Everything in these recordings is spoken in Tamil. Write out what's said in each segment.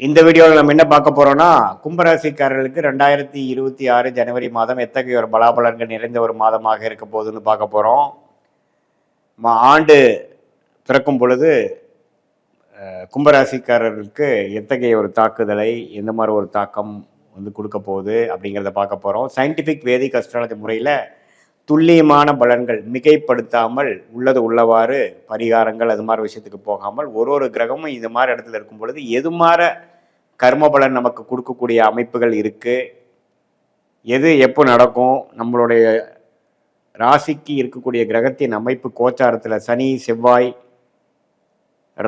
இந்த வீடியோவில் நம்ம என்ன பார்க்க போறோம்னா, கும்பராசிக்காரர்களுக்கு 2026 ஜனவரி மாதம் எத்தகைய ஒரு பலாபலன்கள் நிறைந்த ஒரு மாதமாக இருக்க போகுதுன்னு பார்க்க போறோம். ஆண்டு பிறக்கும் பொழுது கும்பராசிக்காரர்களுக்கு எத்தகைய ஒரு தாக்குதலை, எந்த மாதிரி ஒரு தாக்கம் கொடுக்க போகுது அப்படிங்கிறத பார்க்க போறோம். சயின்டிஃபிக் வேதிக் அஸ்ட்ராலஜி முறையில் துல்லியமான பலன்கள் மிகைப்படுத்தாமல் உள்ளது உள்ளவாறு பரிகாரங்கள் அது மாதிரி விஷயத்துக்கு போகாமல் ஒரு கிரகமும் இது மாதிரி இடத்துல இருக்கும் பொழுது எது மாதிரி கர்ம பலன் நமக்கு கொடுக்கக்கூடிய அமைப்புகள் இருக்கு, எது எப்போ நடக்கும், நம்மளுடைய ராசிக்கு இருக்கக்கூடிய கிரகத்தின் அமைப்பு கோச்சாரத்தில் சனி செவ்வாய்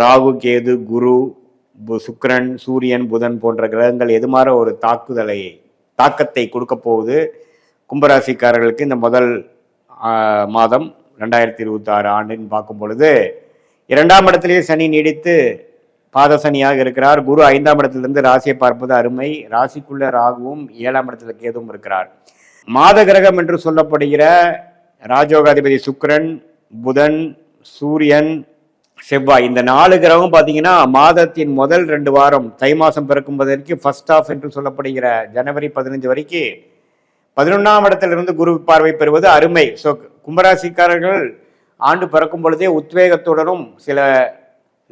ராகு கேது குரு சுக்கிரன் சூரியன் புதன் போன்ற கிரகங்கள் எது மாதிரி ஒரு தாக்கத்தை கொடுக்க போகுது கும்பராசிக்காரர்களுக்கு இந்த முதல் மாதம் 2026 ஆண்டுன்னு பார்க்கும் பொழுது 2ஆம் இடத்திலேயே சனி நீடித்து பாதசனியாக இருக்கிறார். குரு 5ஆம் இடத்திலிருந்து ராசியை பார்ப்பது அருமை. ராசிக்குள்ள ராகுவும் 7ஆம் இடத்துல கேதுவும் இருக்கிறார். மாத கிரகம் என்று சொல்லப்படுகிற ராஜோகாதிபதி சுக்கிரன் புதன் சூரியன் செவ்வாய் இந்த 4 கிரகம் பார்த்தீங்கன்னா மாதத்தின் முதல் 2 வாரம் தை மாதம் பிறக்கும் வரைக்கும் ஃபர்ஸ்ட் ஆஃப் என்று சொல்லப்படுகிற ஜனவரி 15 வரைக்கும் 11ஆம் இடத்திலிருந்து குரு பார்வை பெறுவது அருமை. ஸோ கும்பராசிக்காரர்கள் ஆண்டு பிறக்கும் பொழுதே உத்வேகத்துடனும் சில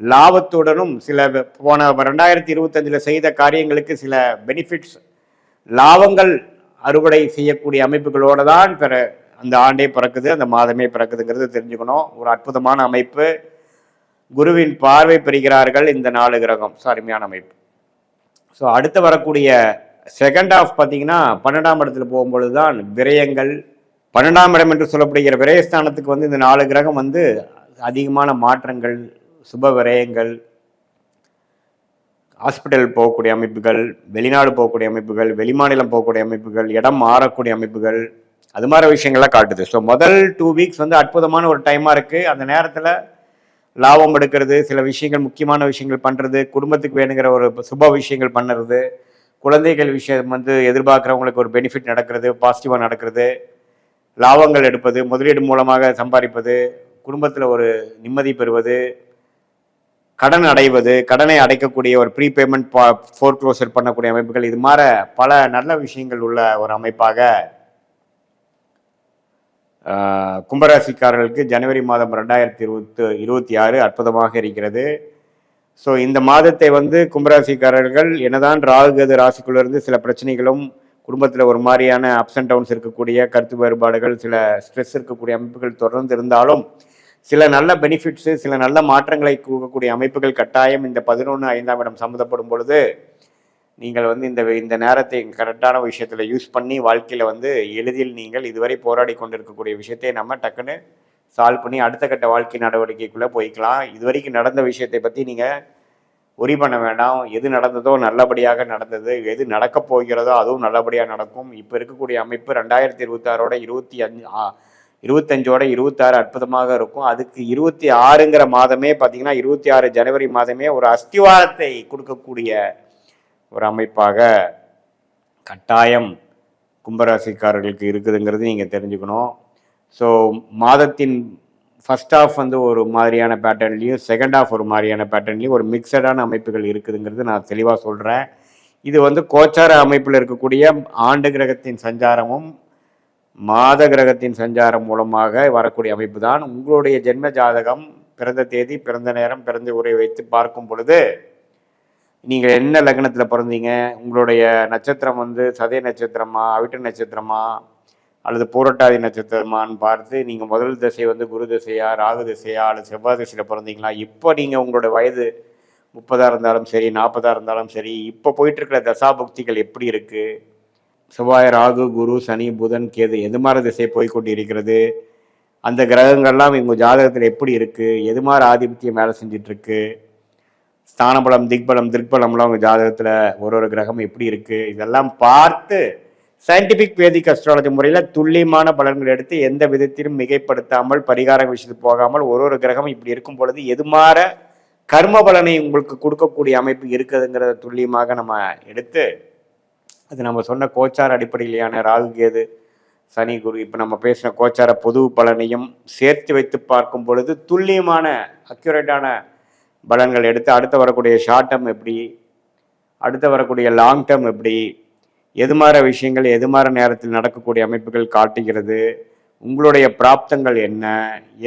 லாபத்துடனும் சில போன 2025 செய்த காரியங்களுக்கு சில பெனிஃபிட்ஸ் லாபங்கள் அறுவடை செய்யக்கூடிய அமைப்புகளோடு தான் அந்த ஆண்டே பிறக்குது, அந்த மாதமே பிறக்குதுங்கிறது தெரிஞ்சுக்கணும். ஒரு அற்புதமான அமைப்பு. குருவின் பார்வை பெறுகிறார்கள் இந்த 4 கிரகம். அருமையான அமைப்பு. ஸோ அடுத்து வரக்கூடிய செகண்ட் ஆஃப் பார்த்தீங்கன்னா 12ஆம் இடத்துல போகும்பொழுது தான் விரயங்கள். 12ஆம் இடம் என்று சொல்லப்படுகிற விரயஸ்தானத்துக்கு இந்த 4 கிரகம் அதிகமான மாற்றங்கள், சுப விரயங்கள், ஹாஸ்பிட்டல் போகக்கூடிய அமைப்புகள், வெளிநாடு போகக்கூடிய அமைப்புகள், வெளிமாநிலம் போகக்கூடிய அமைப்புகள், இடம் மாறக்கூடிய அமைப்புகள், அது மாதிரி விஷயங்கள்லாம் காட்டுது. ஸோ முதல் 2 வீக்ஸ் அற்புதமான ஒரு டைமாக இருக்குது. அந்த நேரத்தில் லாபம் எடுக்கிறது, சில விஷயங்கள் முக்கியமான விஷயங்கள் பண்ணுறது, குடும்பத்துக்கு வேணுங்கிற ஒரு சுப விஷயங்கள் பண்ணுறது, குழந்தைகள் விஷயம் எதிர்பார்க்குறவங்களுக்கு ஒரு பெனிஃபிட் நடக்கிறது, பாசிட்டிவாக நடக்கிறது, லாபங்கள் எடுப்பது, முதலீடு மூலமாக சம்பாதிப்பது, குடும்பத்தில் ஒரு நிம்மதி பெறுவது, கடன் அடைவது, கடனை அடைக்கக்கூடிய ஒரு ப்ரீபேமெண்ட் ஃபோர்க்ளோசர் பண்ணக்கூடிய அமைப்புகள், இது மாதிரி பல நல்ல விஷயங்கள் உள்ள ஒரு அமைப்பாக கும்பராசிக்காரர்களுக்கு ஜனவரி மாதம் 2026 அற்புதமாக இருக்கிறது. ஸோ இந்த மாதத்தை கும்பராசிக்காரர்கள் என்னதான் ராகுகது ராசிக்குள்ளேருந்து சில பிரச்சனைகளும் குடும்பத்தில் ஒரு மாதிரியான அப்ஸ் அண்ட் டவுன்ஸ் இருக்கக்கூடிய கருத்து வேறுபாடுகள், சில ஸ்ட்ரெஸ் இருக்கக்கூடிய அமைப்புகள் தொடர்ந்து இருந்தாலும் சில நல்ல பெனிஃபிட்ஸு, சில நல்ல மாற்றங்களை கொடுக்கக்கூடிய அமைப்புகள் கட்டாயம் இந்த 11/5ஆம் இடம் சம்மந்தப்படும் பொழுது நீங்கள் இந்த நேரத்தை கரெக்டான விஷயத்தில் யூஸ் பண்ணி வாழ்க்கையில் எளிதில் நீங்கள் இதுவரை போராடி கொண்டிருக்கக்கூடிய விஷயத்தை நம்ம டக்குன்னு சால்வ் பண்ணி அடுத்த கட்ட வாழ்க்கை நடவடிக்கைக்குள்ளே போய்க்கலாம். இது வரைக்கும் நடந்த விஷயத்தை பற்றி நீங்கள் ஒரி பண்ண வேண்டாம். எது நடந்ததோ நல்லபடியாக நடந்தது, எது நடக்கப் போகிறதோ அதுவும் நல்லபடியாக நடக்கும். இப்போ இருக்கக்கூடிய அமைப்பு 2026ஓட 25ஓட 26 அற்புதமாக இருக்கும். அதுக்கு 26ங்கிற மாதமே பார்த்தீங்கன்னா 26 ஜனவரி மாதமே ஒரு அஸ்திவாரத்தை கொடுக்கக்கூடிய ஒரு அமைப்பாக கட்டாயம் கும்பராசிக்காரர்களுக்கு இருக்குதுங்கிறது நீங்கள் தெரிஞ்சுக்கணும். ஸோ மாதத்தின் ஃபர்ஸ்ட் ஆஃப் ஒரு மாதிரியான பேட்டர்ன்லையும் செகண்ட் ஆஃப் ஒரு மாதிரியான பேட்டர்ன்லையும் ஒரு மிக்சடான அமைப்புகள் இருக்குதுங்கிறது நான் தெளிவாக சொல்கிறேன். இது கோச்சார அமைப்பில் இருக்கக்கூடிய ஆண்டு கிரகத்தின் சஞ்சாரமும் மாத கிரகத்தின் சஞ்சாரம் மூலமாக வரக்கூடிய அமைப்பு தான். உங்களுடைய ஜென்ம ஜாதகம், பிறந்த தேதி, பிறந்த நேரம், பிறந்த உரை வைத்து பார்க்கும் பொழுது நீங்கள் என்ன லக்னத்தில் பிறந்தீங்க, உங்களுடைய நட்சத்திரம் சதய நட்சத்திரமா, அவிட்ட நட்சத்திரமா அல்லது பூரட்டாதி நட்சத்திரமான்னு பார்த்து நீங்கள் முதல் திசை குரு திசையா, ராகு திசையா அல்லது செவ்வாய் திசையில் பிறந்தீங்களா, இப்போ நீங்கள் உங்களோட வயது 30 இருந்தாலும் சரி 40 இருந்தாலும் சரி, இப்போ போயிட்டுருக்கிற தசாபுக்திகள் எப்படி இருக்குது, செவ்வாய் ராகு குரு சனி புதன் கேது எது மாதிரி திசை போய்கொண்டு இருக்கிறது, அந்த கிரகங்கள்லாம் உங்கள் ஜாதகத்தில் எப்படி இருக்குது, எது மாதிரி ஆதிபத்தியம் வேலை செஞ்சிட்ருக்கு, ஸ்தானபலம் திக்பலம்லாம் உங்கள் ஜாதகத்தில் ஒரு கிரகம் எப்படி இருக்குது, இதெல்லாம் பார்த்து சயின்டிஃபிக் வேதிக் அஸ்ட்ராலஜி முறையில் துல்லியமான பலன்கள் எடுத்து எந்த விதத்திலும் மிகைப்படுத்தாமல் பரிகார விஷயத்துக்கு போகாமல் ஒரு கிரகம் இப்படி இருக்கும் பொழுது எது மாற கர்ம பலனை உங்களுக்கு கொடுக்கக்கூடிய அமைப்பு இருக்குதுங்கிறத துல்லியமாக நம்ம எடுத்து அது நம்ம சொன்ன கோச்சார அடிப்படையிலான ராகு கேது சனி குரு இப்போ நம்ம பேசின கோச்சார பொது பலனையும் சேர்த்து வைத்து பார்க்கும் பொழுது துல்லியமான அக்யூரேட்டான பலன்கள் எடுத்து அடுத்து வரக்கூடிய ஷார்ட் டேர்ம் எப்படி அடுத்து வரக்கூடிய லாங் டேர்ம் எப்படி, எது மாதிரி விஷயங்கள் எது மாதிரி நேரத்தில் நடக்கக்கூடிய அமைப்புகள் காட்டுகிறது, உங்களுடைய பிராப்தங்கள் என்ன,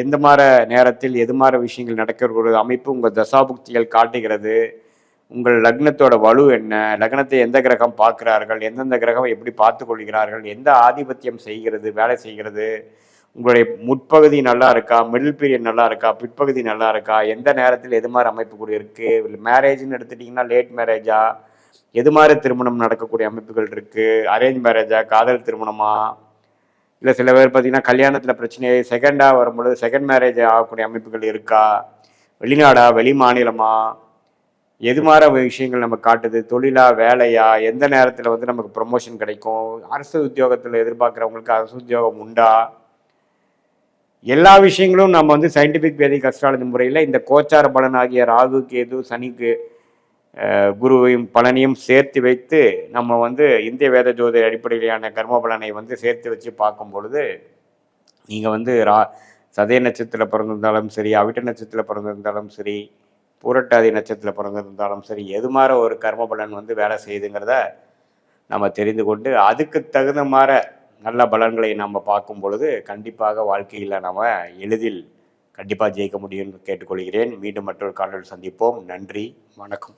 எந்த மாதிரி நேரத்தில் எது மாதிரி விஷயங்கள் நடக்கக்கூடிய அமைப்பு உங்கள் தசாபுக்திகள் காட்டுகிறது, உங்கள் லக்னத்தோட வலு என்ன, லக்னத்தை எந்த கிரகம் பார்க்கிறார்கள், எந்தெந்த கிரகம் எப்படி பார்த்து கொள்கிறார்கள், எந்த ஆதிபத்தியம் செய்கிறது வேலை செய்கிறது, உங்களுடைய முற்பகுதி நல்லா இருக்கா, மிடில் பீரியட் நல்லா இருக்கா, பிற்பகுதி நல்லா இருக்கா, எந்த நேரத்தில் எது மாதிரி அமைப்பு கூட இருக்குது, மேரேஜ்னு எடுத்துட்டிங்கன்னா லேட் மேரேஜா, எது மாதிரி திருமணம் நடக்கக்கூடிய அமைப்புகள் இருக்குது, அரேஞ்ச் மேரேஜா, காதல் திருமணமா, இல்லை சில பேர் பார்த்தீங்கன்னா கல்யாணத்தில் பிரச்சனையை செகண்டாக வரும்பொழுது செகண்ட் மேரேஜ் ஆகக்கூடிய அமைப்புகள் இருக்கா, வெளிநாடா வெளி மாநிலமா, எது மாதிரி விஷயங்கள் நம்ம காட்டுது, தொழிலா வேலையா, எந்த நேரத்தில் வந்து நமக்கு ப்ரொமோஷன் கிடைக்கும், அரசு உத்தியோகத்தில் எதிர்பார்க்குறவங்களுக்கு அரசு உத்தியோகம் உண்டா, எல்லா விஷயங்களும் நம்ம வந்து சயின்டிஃபிக் வேதிக் அஸ்ட்ராலஜி முறையில் இந்த கோச்சார பலன் ஆகிய ராகு கேது சனிக்கு குருவையும் பலனையும் சேர்த்து வைத்து நம்ம வந்து இந்திய வேத ஜோதிட அடிப்படையிலான கர்ம பலனை வந்து சேர்த்து வச்சு பார்க்கும் பொழுது நீங்கள் வந்து சதய நட்சத்திரத்தில் பிறந்திருந்தாலும் சரி, அவிட்ட நட்சத்திரத்தில் பிறந்திருந்தாலும் சரி, பூரட்டாதி நட்சத்திரத்தில் பிறந்திருந்தாலும் சரி, எது மாதிரி ஒரு கர்ம பலன் வந்து வேலை செய்யுதுங்கிறத நம்ம தெரிந்து கொண்டு அதுக்கு தகுந்த மாதிரி நல்ல பலன்களை நம்ம பார்க்கும் பொழுது கண்டிப்பாக வாழ்க்கையில் நம்ம எளிதில் கண்டிப்பாக ஜெயிக்க முடியும்னு கேட்டுக்கொள்கிறேன். மீண்டும் மற்றொரு காணொளியில் சந்திப்போம். நன்றி, வணக்கம்.